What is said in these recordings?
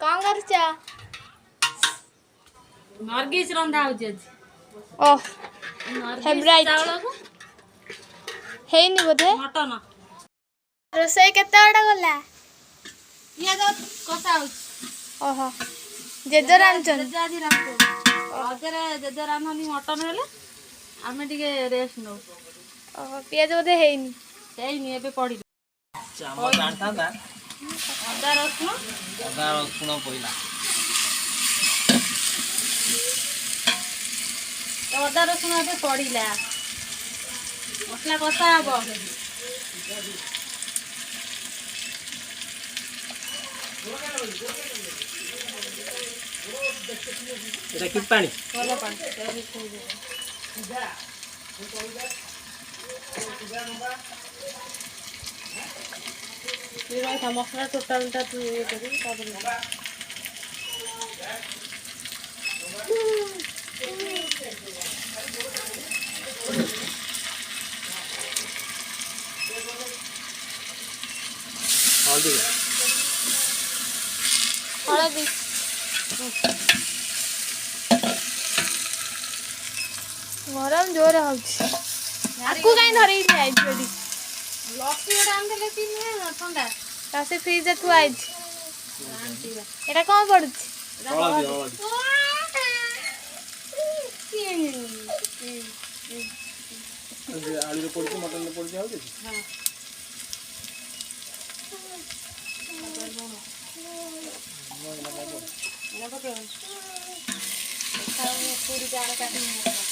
कौन करछ नरगिस रंधा होजे ओह नरगिस फेवरेट चावल को हेनी बोधे मटन रोसई केते बड़ा गला पियाज कसा हो ओहो जेजर आनचन जेजाजी रांधो अजरे जेजर रांधनी मटन हेले आमे टिके रेस्ट नो ओहो पियाज बोधे हेनी हेनी एबे पड़ी चामो जानता था अदा रसुन पहिला अदा रसुन एबे पड़ीला मसला कसा हबो এটা কি পানি ଭଲ ପାଣି ତେଲ ମିଶେଇ ଦେ ये मसला टोटाल टा तू ये करी तापर हल्दी हळदी गरम जोर होउछ आकु काई धरै छै जोडी लस्सी रांध ले पीने ठंडा तासे फ्रिज तू आइछ एटा कोन पडुछ आलू रे पड़ी मटन रे पड़ी हल्दी हां पूरी जाने काटनी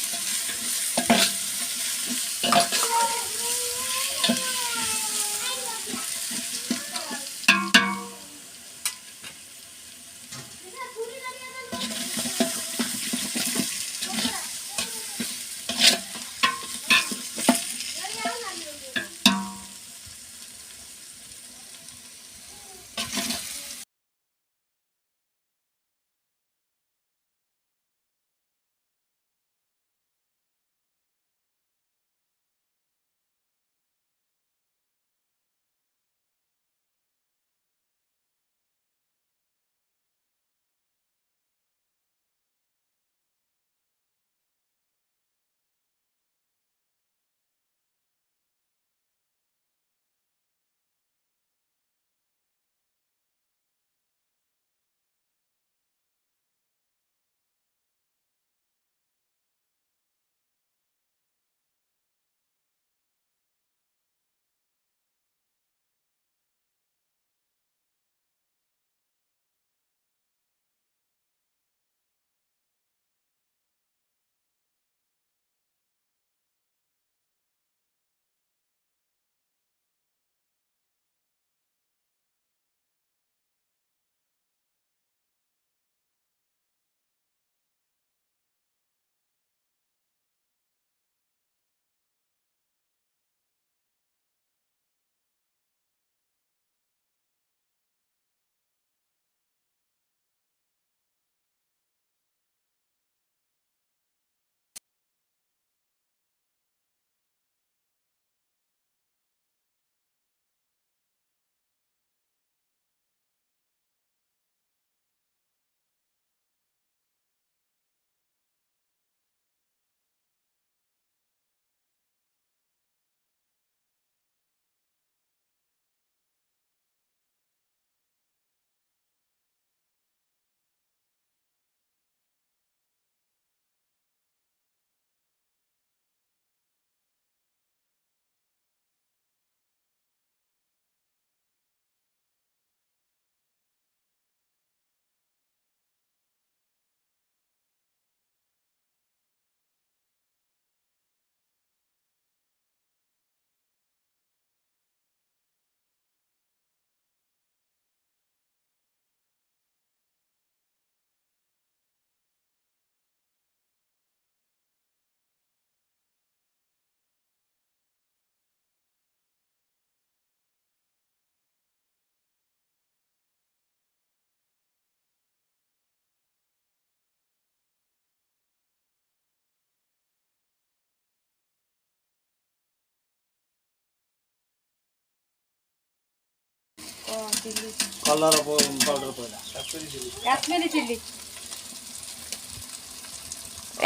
कलर पाउडर पहिला କାଶ୍ମୀରୀ ଚିଲି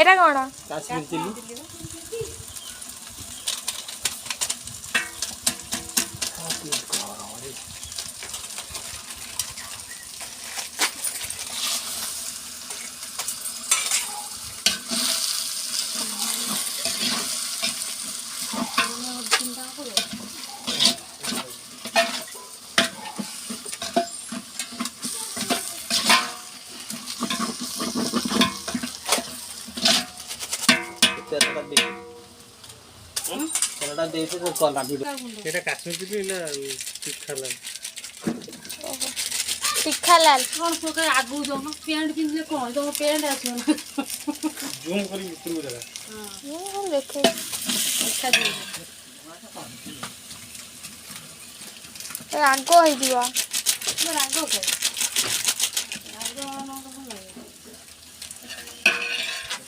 ଏଟା କଣ? କାଶ୍ମୀର ଚିଲି ତେଲଟା ଦେଇଛି ତ କଲା ଭିଡ଼ିଓ এটা কাশ্মীর চিলি না তীখা লাল ତୀଖା ଲାଲ। କଣ ସକାଳେ ଆଗକୁ ଯାଉନ ପ୍ୟାଣ୍ଟ ପିନ୍ଧିଲେ କଣ ତମ ପ୍ୟାଣ୍ଟ ଆସିବ ନା জুম করে ভিতরକୁ দেখা ମୁଁ ଦେଖେ ଦେଖାଯିବ ରାଗ ହେଇଯିବ। ରାଗ ଖାଏ ରାଗ ନ ଭଲ ଲାଗେ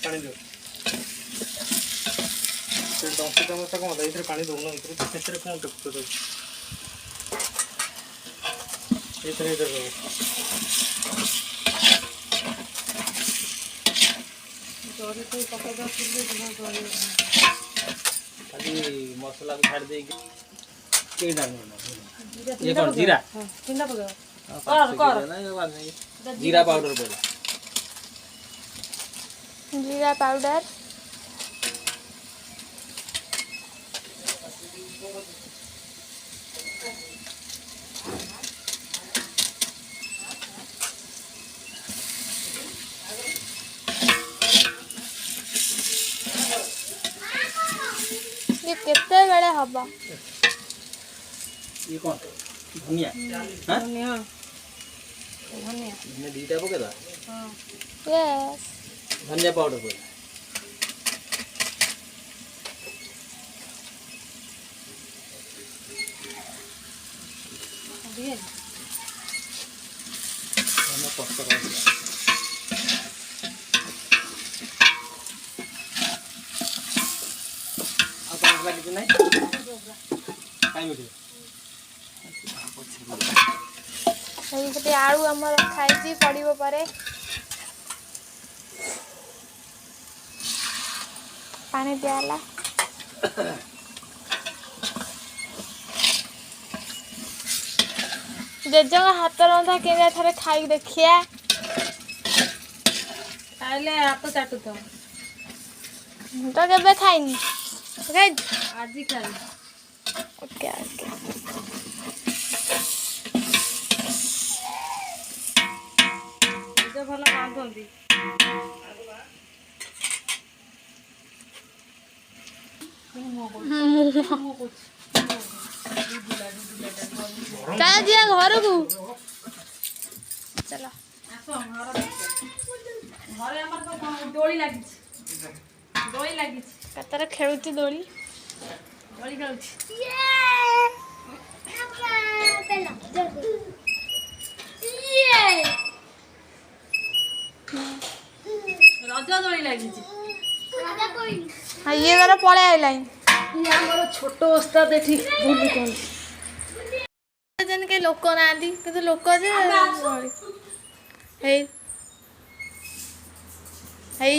ପାଣି ଦିଅ ସେ ଦଶ ଚାମଚ କଣ ଏଇଥିରେ ପାଣି ଦଉନ ଏଇଥିରେ ସେଥିରେ କଣ ଟେକୁଛ ତାକୁ ଏଇଥିରେ ଦବ ଜରି ତ ପକେଇଦବା ଚୁଲି ଜରି ଖାଲି ମସଲାକୁ ଛାଡ଼ି ଦେଇକି କେଇଟା ଇଏ କ'ଣ ଜିରା ତିନିଟା ପକେଇବ ଜିରା ପାଉଡର ପଡ଼ିଲା ଜିରା ପାଉଡର ये କେତେବେଳେ ହବ? ଇଏ କ'ଣ ଧନିଆ ଧନିଆ ଧନିଆ ଦୁଇଟା ପକେଇଦବା यस ଧନିଆ ପାଉଡର ପଡ଼ିଲା ଧନିଆ ପତ୍ର ଆଉ କ'ଣ ମସଲା କିଛି ନାହିଁ କାହିଁ ଏଇପଟେ ଆଳୁ ଆମର ଖାଇଛି ପଡ଼ିବ ପରେ ପାଣି ଦିଆହେଲା। ଜେଜେଙ୍କ ହାତ ରନ୍ଧା କେମିତି ଥରେ ଖାଇକି ଦେଖିଆ। ଖାଇଲେ ହାତ ଚାଟୁଥିବ ମୁଁ ତ କେବେ ଖାଇନି। ଆଜି ଖାଇଲି ଓକେ ଓକେ ନିଜେ ଭଲ ରାନ୍ଧନ୍ତି ଚାଲ ଯିବା ଘରକୁ ଚାଲ। ଆସ ଘରେ ଆମର ତ ଦୋଳି ଲାଗିଛି କେତେରେ ଖେଳୁଛି ଦୋଳି ଦୋଳି ଖେଳୁଛି ରଜ ଦୋଳି ଲାଗିଛି ଇଏ ତାର ପଳେଇ ଆଇଲାଣି। ଆମର ଛୋଟ ଓସ୍ତାଦ ଏଠି ବୁଲୁଛନ୍ତି କେହି ଲୋକ ନାହାନ୍ତି କିନ୍ତୁ ଲୋକ ଯେ ହେଇ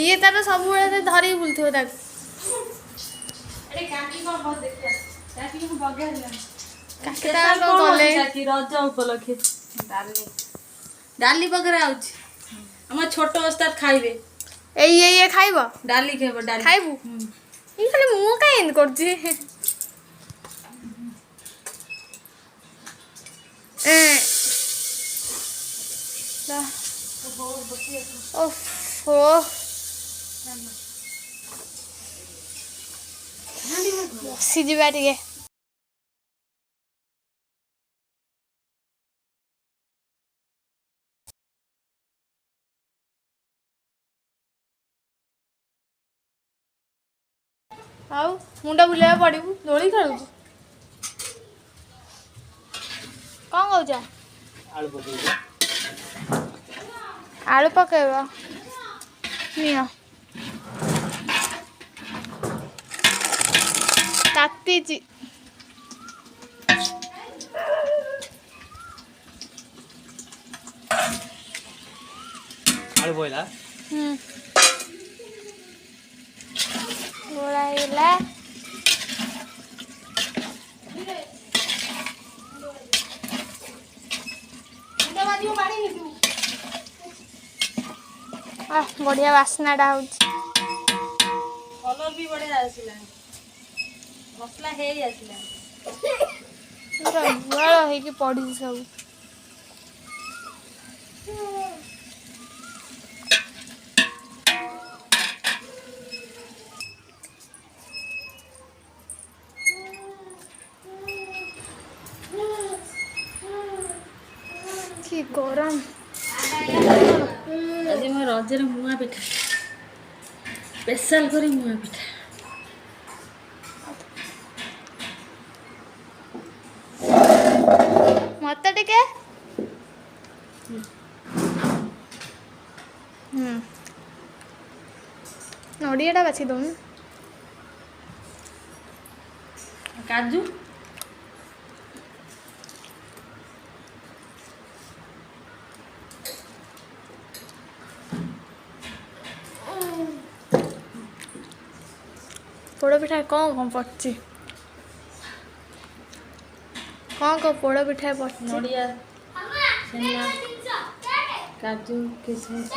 ଇଏ ତାର ସବୁବେଳେ ଧରିକି ବୁଲୁଥିବ ତାକୁ। ରଜ ଉପଲକ୍ଷେ ଡାଲି ବଗରା ହଉଛି ଆମ ଛୋଟ ଓସ୍ତାଦ ଖାଇବେ ଏଇ ଖାଇବ ଡାଲି ଖାଇବ ଡାଲି ଖାଇବୁ ଏଇ ଖାଲି ମୁଁ କାଇଁ ଏମିତି କରୁଛି ଓହୋ ବସିଯିବା ଟିକେ। ଆଉ ମୁଣ୍ଡ ବୁଲେଇବା ପଡ଼ିବୁ ଦୋଳି ଖେଳୁଛୁ କ'ଣ କହୁଛ? ଆଳୁ ପକେଇବ ନିଅ ତାତିଛି आलू बोइला गोला ହେଇଗଲା। बढ़िया बास्नाटा हଉଛି। कलर भी बढ़िया आसिलानी मसला हेई आसिलानी ପୁରା ଗୁଆଳ ହେଇକି ପଡିଛି ସବୁ। କି ଗରମ। ଆଜି ମୋ ରଜରେ ମୁଆଁ ପିଠା ସ୍ପେଶାଲ କରି ମୁଆଁ ପିଠା ମତେ ଟିକେ ନଡ଼ିଆଟା ବାଛି ଦଉନୁ। କାଜୁ ପୋଡ଼ ପିଠା କ'ଣ ପଡ଼ିଛି? କ'ଣ ପୋଡ଼ ପିଠା ପଡ଼ିଛି? ନଡ଼ିଆ ଛେନା କାଜୁ କିସମିସ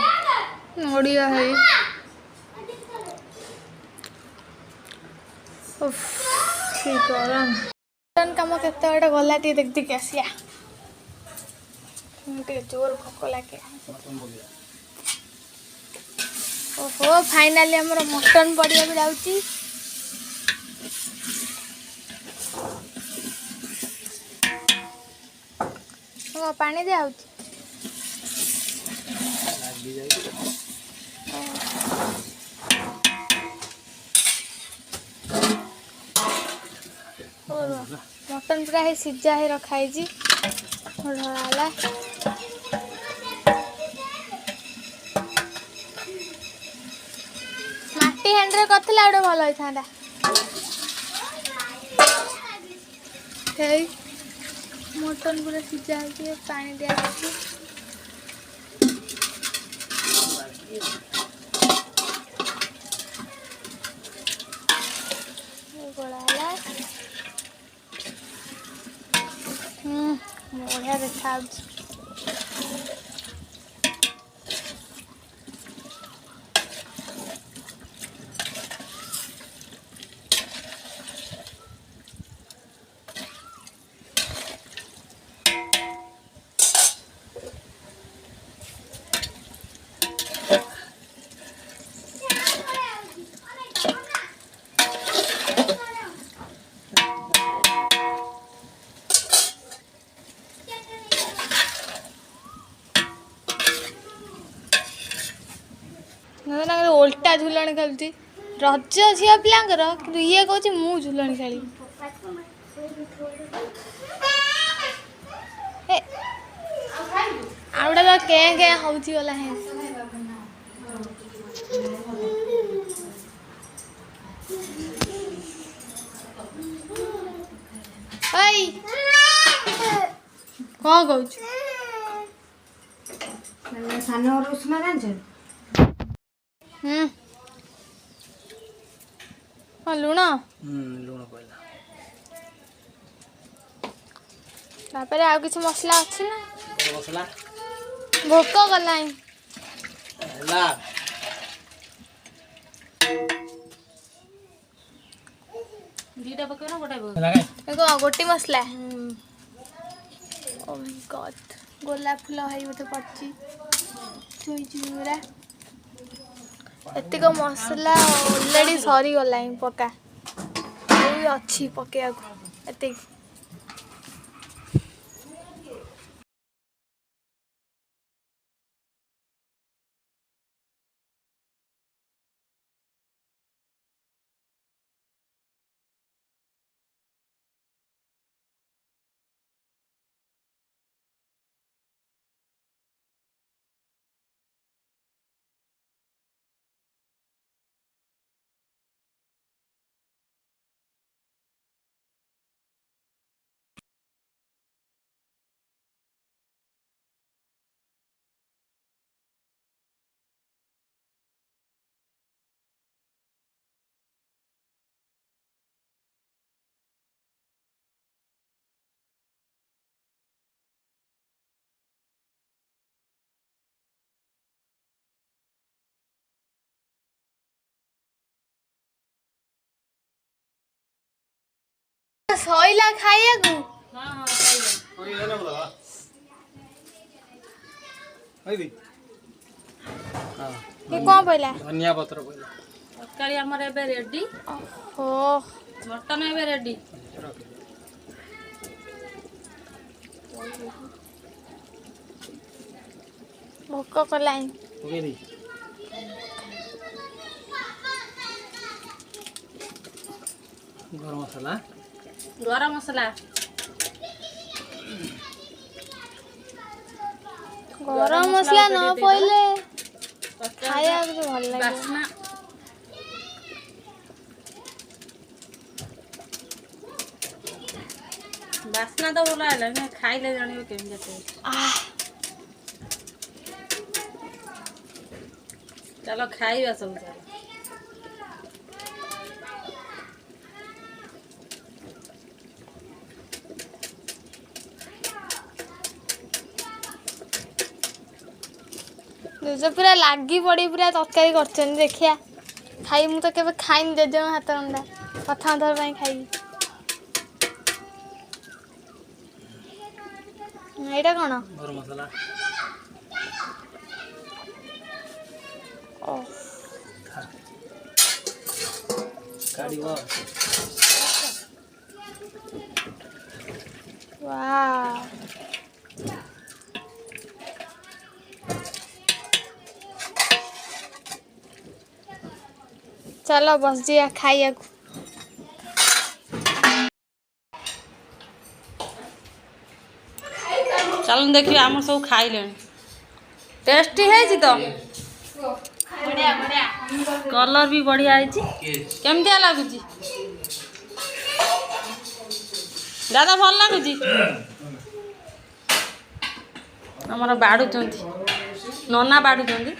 ନଡ଼ିଆ ହେଇ କି ଗରମ। କାମ କେତେ ବାଟ ଗଲା ଟିକେ ଦେଖିକି ଆସିବା। ଟିକେ ଜୋର ଭୋକ ଲାଗେ। ଓହୋ ଫାଇନାଲି ଆମର ମଟନ ପଡ଼ିବାକୁ ଯାଉଛି। ପାଣି ଦିଆହଉଛି। ମଟନ ପୁରା ହେଇ ସିଝା ହେଇ ରଖା ହେଇଛି। ଢଳା ହେଲା। ମାଟି ହାଣ୍ଡିରେ କରିଥିଲେ ଆଉ ଟିକେ ଭଲ ହେଇଥାନ୍ତା। ହେଇ ମଟନ ପୁରା ସିଝା ହେଇଛି ପାଣି ଦିଆଯାଇଛି। ଗୋଳା ହେଲା। ବଢ଼ିଆ ଦେଖାଯାଉଛି। ଓଲଟା ଝୁଲଣି ଖେଳୁଛି। ରଜ ଝିଅ ପିଲାଙ୍କର କିନ୍ତୁ ଇଏ କହୁଛି ମୁଁ ଝୁଲଣି ଖେଳିବି। ଆଉ ଗୋଟେ ତ କେଁ କେଁ ହଉଛି ଗଲା ହେଁ। କ'ଣ କହୁଛୁ? ସାନ ଉଷୁନା ଜାଣିଛ? ହଁ ଲୁଣ ଲୁଣ ପଇଲା। ତାପରେ ଆଉ କିଛି ମସଲା ଅଛି ନା? ମସଲା ଭୋକ ଗଲାଣି। ହେଲା ଦିଟା ପକେଇବ ନା ଗୋଟାଏ ପକେଇବ? କ'ଣ ଗୋଟି ମସଲା? ଓ ମାଇ ଗଡ୍ ଗୋଲାପ ଫୁଲ ହେଇ ବୋଧେ ପଡ଼ିଛି। ଛୁଇଁଛି ପୁରା। ଏତିକ ମସଲା ଅଲରେଡ଼ି ସରିଗଲାଣି ପକା। ଅଛି ପକେଇବାକୁ ଏତିକି। ସଇଲା ଖାଇବାକୁ। ହଁ ହଁ ଖାଇବା। ଏ କଣ ପଇଲା? ଧନିଆ ପତ୍ର ପଇଲା। ତରକାରୀ ଆମର ଏବେ ରେଡି। ଓ ମଟନ ଏବେ ରେଡି। ଭୋକ କଲାଣି। ପକେଇଦି। ଗରମ ମସଲା। ଗରମ ମସଲା। ଗରମ ମସଲା ନ ପଇଲେ ତରକାରୀ ଖାଇବାକୁ କିଛି ଭଲ ଲାଗିବ। ବାସ୍ନା। ବାସ୍ନା ତ ଭଲ ହେଲା, କିନ୍ତୁ ଖାଇଲେ ଜାଣିବ କେମିତି ଟେଷ୍ଟ। ଚାଲ ଖାଇବା ସବୁ ଚାଲ। ଜେଜେ ପୁରା ଲାଗି ପଡ଼ି ପୁରା ତରକାରୀ କରିଛନ୍ତି। ଦେଖିଆ ଖାଇ, ମୁଁ ତ କେବେ ଖାଇନି ଜେଜେଙ୍କ ହାତ ରନ୍ଧା, ପ୍ରଥମ ଥର ପାଇଁ ଖାଇବି। ଏଇଟା କଣ? ଗରମ ମସଲା। ଓ କାଢିବ। ୱାଓ। ଚାଲ ବସିଯିବା ଖାଇବାକୁ। ଚାଲନ୍ତୁ ଦେଖିବା ଆମର ସବୁ ଖାଇଲେଣି। ଟେଷ୍ଟି ହେଇଛି ତ? କଲର ବି ବଢିଆ ହେଇଛି। କେମିତିଆ ଲାଗୁଛି ଦାଦା? ଭଲ ଲାଗୁଛି? ଆମର ବାଢୁଛନ୍ତି, ନନା ବାଢୁଛନ୍ତି।